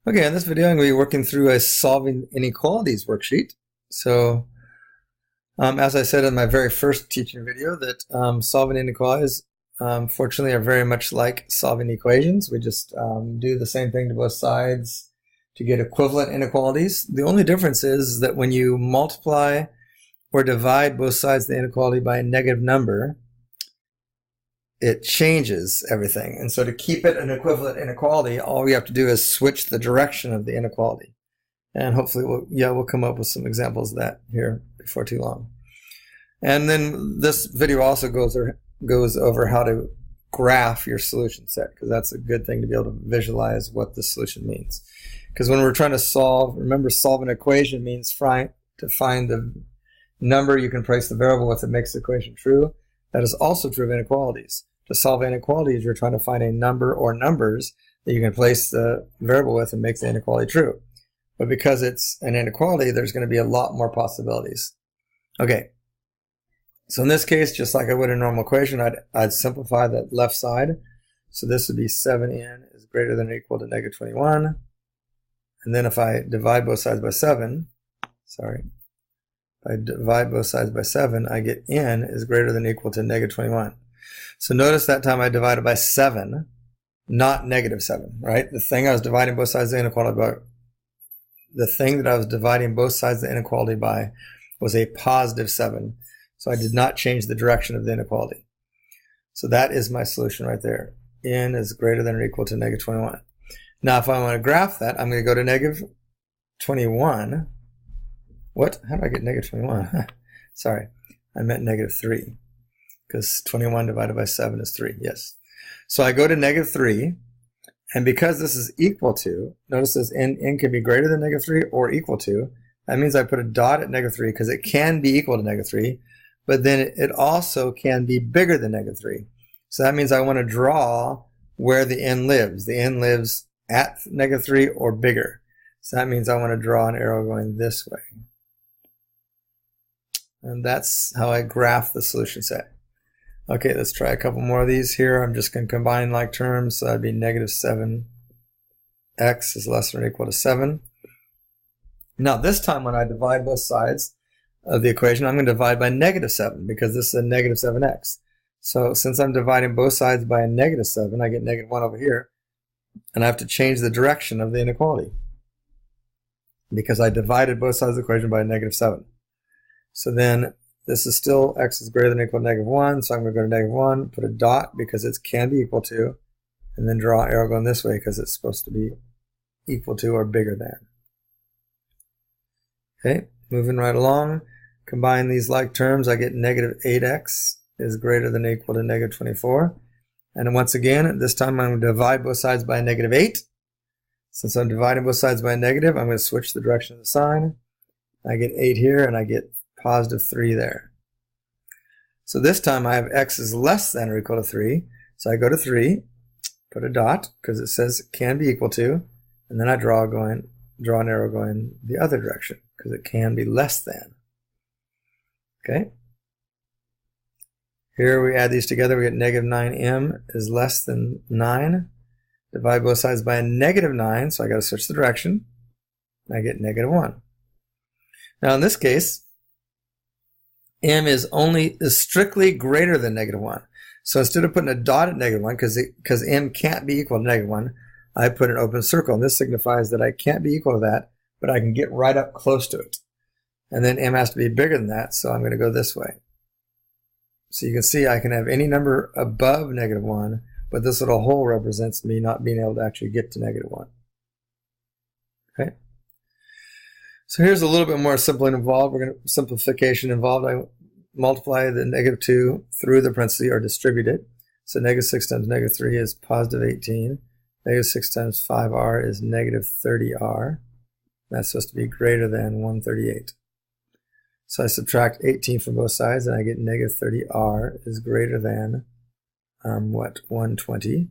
Okay, in this video, I'm going to be working through a solving inequalities worksheet. So, as I said in my very first teaching video, that solving inequalities, fortunately, are very much like solving equations. We just do the same thing to both sides to get equivalent inequalities. The only difference is that when you multiply or divide both sides of the inequality by a negative number, it changes everything. And so to keep it an equivalent inequality, all we have to do is switch the direction of the inequality. And hopefully we'll come up with some examples of that here before too long. And then this video also goes over how to graph your solution set, because that's a good thing to be able to visualize what the solution means. Because when we're trying to remember solve an equation means to find the number you can place the variable with that makes the equation true. That is also true of inequalities. To solve inequalities, you're trying to find a number or numbers that you can place the variable with and make the inequality true. But because it's an inequality, there's going to be a lot more possibilities. Okay, so in this case, just like I would in a normal equation, I'd simplify that left side. So this would be 7n is greater than or equal to negative 21. And then if I divide both sides by 7, if I divide both sides by 7, I get n is greater than or equal to negative 21. So notice that time I divided by 7, not negative 7, right? The thing I was dividing both sides of the inequality by, was a positive 7. So I did not change the direction of the inequality. So that is my solution right there. N is greater than or equal to negative 21. Now if I want to graph that, I'm going to go to negative 21. What? How do I get negative 21? Sorry, I meant negative 3. Because 21 divided by 7 is 3, yes. So I go to negative 3, and because this is equal to, notice this n can be greater than negative 3 or equal to. That means I put a dot at negative 3 because it can be equal to negative 3, but then it also can be bigger than negative 3. So that means I want to draw where the n lives. The n lives at negative 3 or bigger. So that means I want to draw an arrow going this way. And that's how I graph the solution set. Okay, let's try a couple more of these here. I'm just going to combine like terms. So that'd be negative 7x is less than or equal to 7. Now this time when I divide both sides of the equation, I'm going to divide by negative 7 because this is a negative 7x. So since I'm dividing both sides by a negative 7, I get negative 1 over here. And I have to change the direction of the inequality because I divided both sides of the equation by a negative 7. So then this is still x is greater than or equal to negative 1, so I'm going to go to negative 1, put a dot because it can be equal to, and then draw an arrow going this way because it's supposed to be equal to or bigger than. Okay, moving right along, combine these like terms, I get negative 8x is greater than or equal to negative 24. And then once again, this time I'm going to divide both sides by a negative 8. Since I'm dividing both sides by a negative, I'm going to switch the direction of the sign. I get 8 here, and I get positive 3 there. So this time I have x is less than or equal to 3. So I go to 3, put a dot because it says it can be equal to, and then I draw an arrow going the other direction because it can be less than. Okay. Here we add these together, we get negative 9m is less than 9. Divide both sides by a negative 9, so I got to switch the direction. I get negative 1. Now in this case, m is strictly greater than negative 1. So instead of putting a dot at negative 1, because m can't be equal to negative 1, I put an open circle. And this signifies that I can't be equal to that, but I can get right up close to it. And then m has to be bigger than that, so I'm going to go this way. So you can see I can have any number above negative 1, but this little hole represents me not being able to actually get to negative 1. Okay. So here's a little bit more simplification involved. I multiply the negative 2 through the parentheses or distribute it. So negative 6 times negative 3 is positive 18. Negative 6 times 5r is negative 30r. That's supposed to be greater than 138. So I subtract 18 from both sides and I get negative 30r is greater than 120.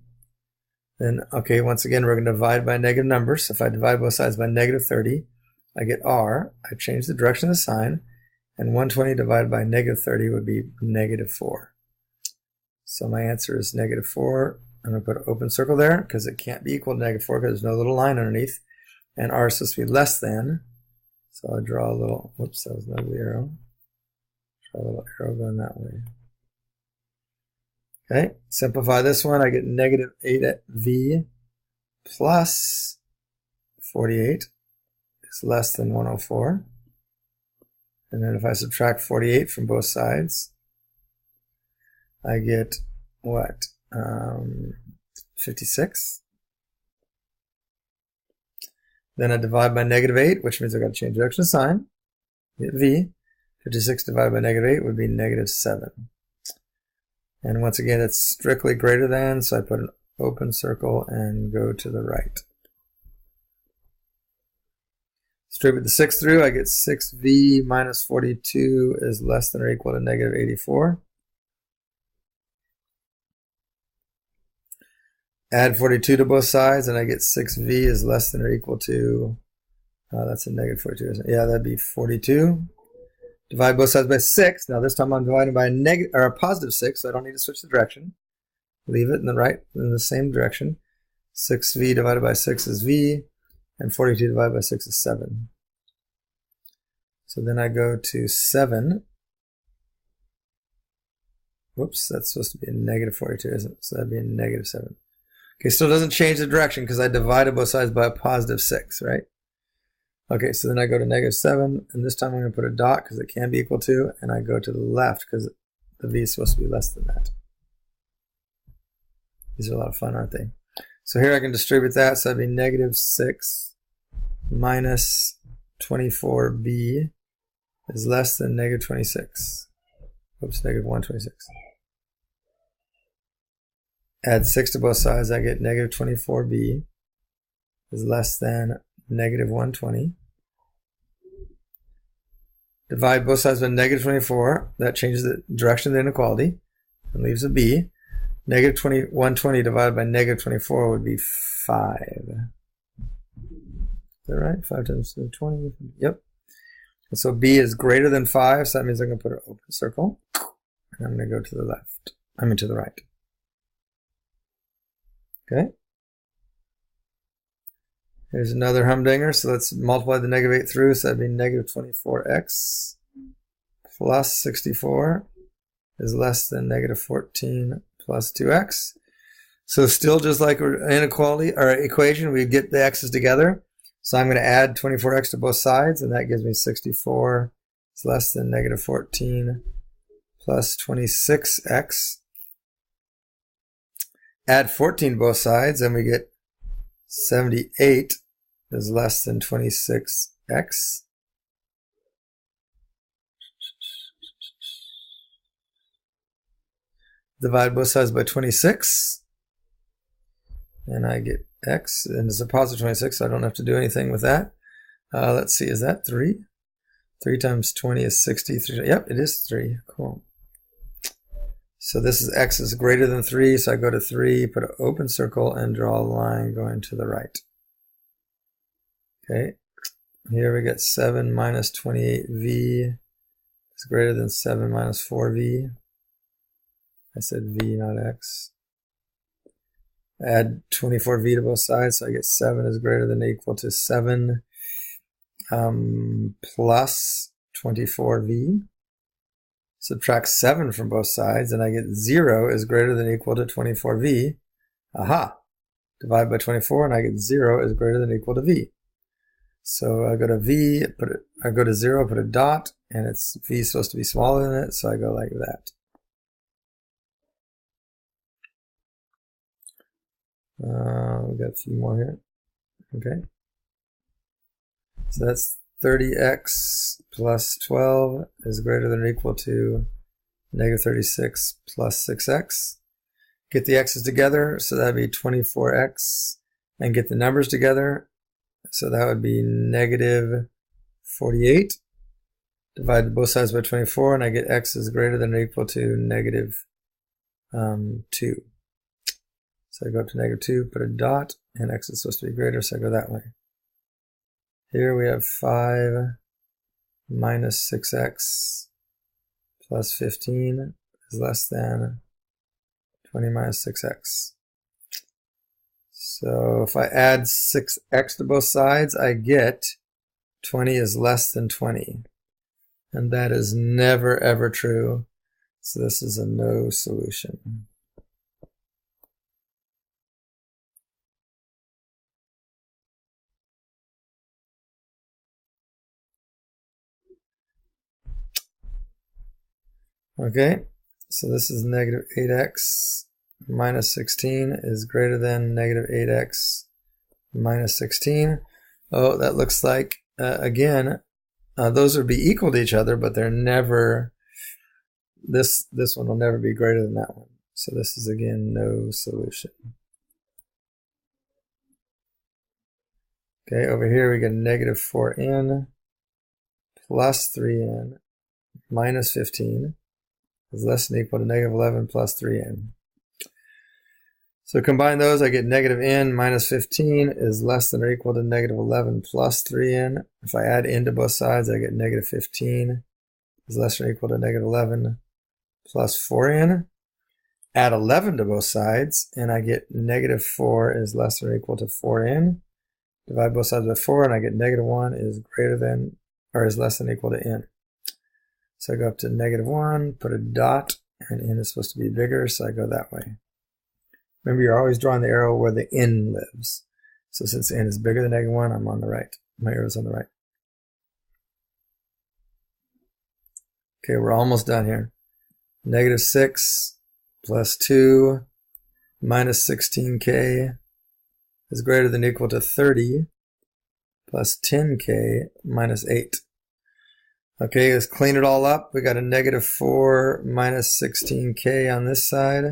Then, okay, once again, we're going to divide by a negative number. So if I divide both sides by negative 30, I get r. I change the direction of the sign, and 120 divided by negative 30 would be negative 4. So my answer is negative 4. I'm going to put an open circle there because it can't be equal to negative 4 because there's no little line underneath. and r is supposed to be less than. So I'll draw a little, whoops, that was an ugly arrow. Draw a little arrow going that way. Okay, simplify this one. I get negative 8v plus 48 is less than 104. And then if I subtract 48 from both sides, I get what? 56. Then I divide by negative 8, which means I've got to change direction of sign. Get v. 56 divided by negative 8 would be negative 7. And once again, it's strictly greater than, so I put an open circle and go to the right. Distribute the 6 through, I get 6v minus 42 is less than or equal to negative 84. Add 42 to both sides, and I get 6v is less than or equal to, that's a negative 42, isn't it? Yeah, that'd be 42. Divide both sides by 6. Now this time I'm dividing by a positive 6, so I don't need to switch the direction. Leave it in the same direction. 6v divided by 6 is v, and 42 divided by 6 is 7. So then I go to 7. Whoops, that's supposed to be a negative 42, isn't it? So that'd be a negative 7. Okay, still doesn't change the direction because I divided both sides by a positive 6, right? Okay, so then I go to negative 7, and this time I'm going to put a dot because it can be equal to, and I go to the left because the v is supposed to be less than that. These are a lot of fun, aren't they? So here I can distribute that, so that'd be negative 6 minus 24b is less than negative 26. Oops, negative 126. Add 6 to both sides, I get negative 24b is less than negative 120. Divide both sides by negative 24. That changes the direction of the inequality and leaves a b. Negative 120 divided by negative 24 would be 5. Is that right? 5 times 20? Yep. And so b is greater than 5, so that means I'm going to put an open circle. And I'm going to go to the left. To the right. Okay. Here's another Humdinger, so let's multiply the negative 8 through, so that'd be negative 24x plus 64 is less than negative 14 plus 2x. So still just like an inequality or equation, we get the x's together. So I'm going to add 24x to both sides, and that gives me 64 is less than negative 14 plus 26x. Add 14 to both sides, and we get 78 is less than 26x. Divide both sides by 26, and I get x, and it's a positive 26, so I don't have to do anything with that. Let's see, is that 3? 3 times 20 is 60. Yep, it is 3. Cool. So this is x is greater than 3, so I go to 3, put an open circle, and draw a line going to the right. Okay, here we get 7 minus 28v is greater than 7 minus 4v. I said v, not x. Add 24v to both sides, so I get 7 is greater than or equal to 7 plus 24v. Subtract 7 from both sides, and I get 0 is greater than or equal to 24v. Aha! Divide by 24, and I get 0 is greater than or equal to v. So I go to v, I go to 0, put a dot, and it's v is supposed to be smaller than it, so I go like that. We got a few more here. Okay. So that's 30x plus 12 is greater than or equal to negative 36 plus 6x. Get the x's together, so that would be 24x, and get the numbers together, so that would be negative 48. Divide both sides by 24, and I get x is greater than or equal to negative 2. So I go up to negative 2, put a dot, and x is supposed to be greater, so I go that way. Here we have 5 minus 6x plus 15 is less than 20 minus 6x. So if I add 6x to both sides, I get 20 is less than 20. And that is never, ever true. So this is a no solution. Okay, so this is negative 8x minus 16 is greater than negative 8x minus 16. Oh, that looks like, again, those would be equal to each other, but they're never, this one will never be greater than that one. So this is, again, no solution. Okay, over here we get negative 4n plus 3n minus 15 is less than or equal to negative 11 plus 3n. So combine those, I get negative n minus 15 is less than or equal to negative 11 plus 3n. If I add n to both sides, I get negative 15 is less than or equal to negative 11 plus 4n. Add 11 to both sides, and I get negative 4 is less than or equal to 4n. Divide both sides by 4, and I get negative 1 is greater than or is less than or equal to n. So I go up to negative 1, put a dot, and n is supposed to be bigger, so I go that way. Remember, you're always drawing the arrow where the n lives. So since n is bigger than negative 1, I'm on the right. My arrow's on the right. Okay, we're almost done here. Negative 6 plus 2 minus 16k is greater than or equal to 30 plus 10k minus 8. Okay, let's clean it all up. We got a negative 4 minus 16k on this side.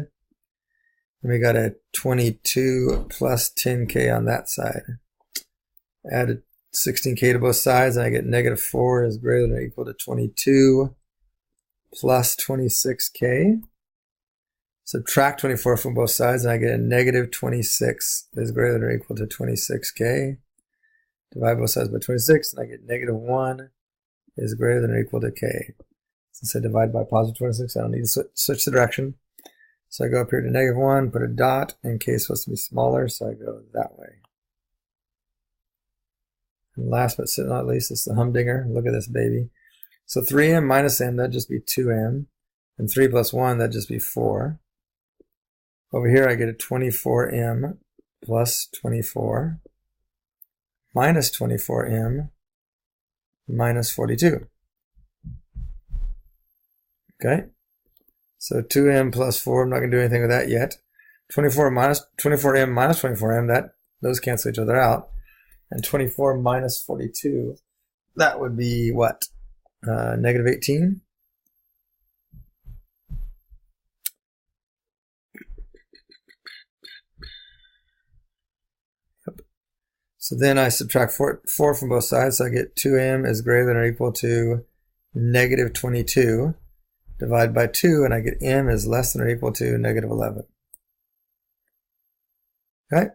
And we got a 22 plus 10k on that side. Add 16k to both sides, and I get negative 4 is greater than or equal to 22 plus 26k. Subtract 24 from both sides, and I get a negative 26 is greater than or equal to 26k. Divide both sides by 26, and I get negative 1 is greater than or equal to k. Since I divide by positive 26, I don't need to switch the direction. So I go up here to negative 1, put a dot, and k is supposed to be smaller, so I go that way. And last but certainly not least, it's the Humdinger. Look at this baby. So 3m minus m, that'd just be 2m. And 3 plus 1, that'd just be 4. Over here, I get a 24m plus 24 minus 24m minus 42. Okay? So 2m plus 4, I'm not going to do anything with that yet. 24m minus 24m, those cancel each other out. And 24 minus 42, that would be what? Negative 18? Yep. So then I subtract 4 from both sides, so I get 2m is greater than or equal to negative 22. Divide by 2, and I get m is less than or equal to negative 11. Okay,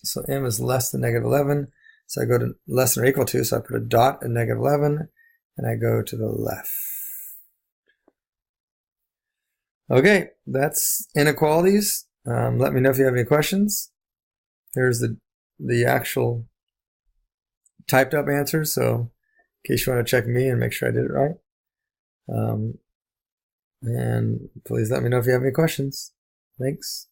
so m is less than negative 11, so I go to less than or equal to, so I put a dot at negative 11, and I go to the left. Okay, that's inequalities. Let me know if you have any questions. Here's the actual typed up answer, so in case you want to check me and make sure I did it right. And please let me know if you have any questions. Thanks.